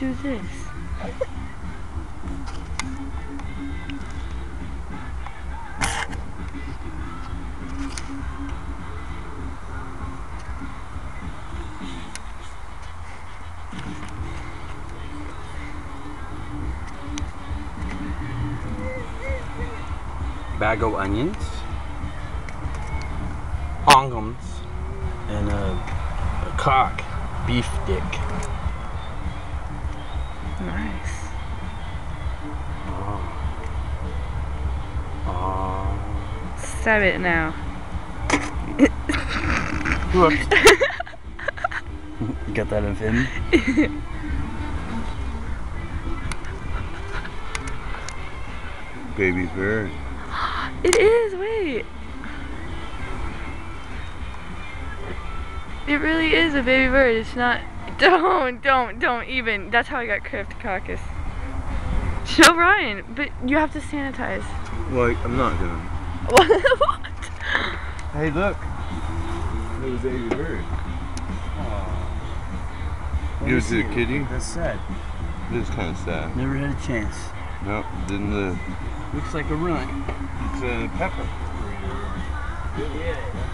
do this. Bag of onions, onions, and a cock beef dick. Nice. Stab it now. Whoops. Got that in film? Baby bird. It is, wait. It really is a baby bird. It's not. Don't even. That's how I got Cryptococcus. Show Ryan, but you have to sanitize. Well, I'm not gonna. What? Hey, look. There's a baby bird. Give it to the kitty. That's sad. This is kind of sad. Never had a chance. No, didn't live. Looks like a runt. It's a pepper. Yeah.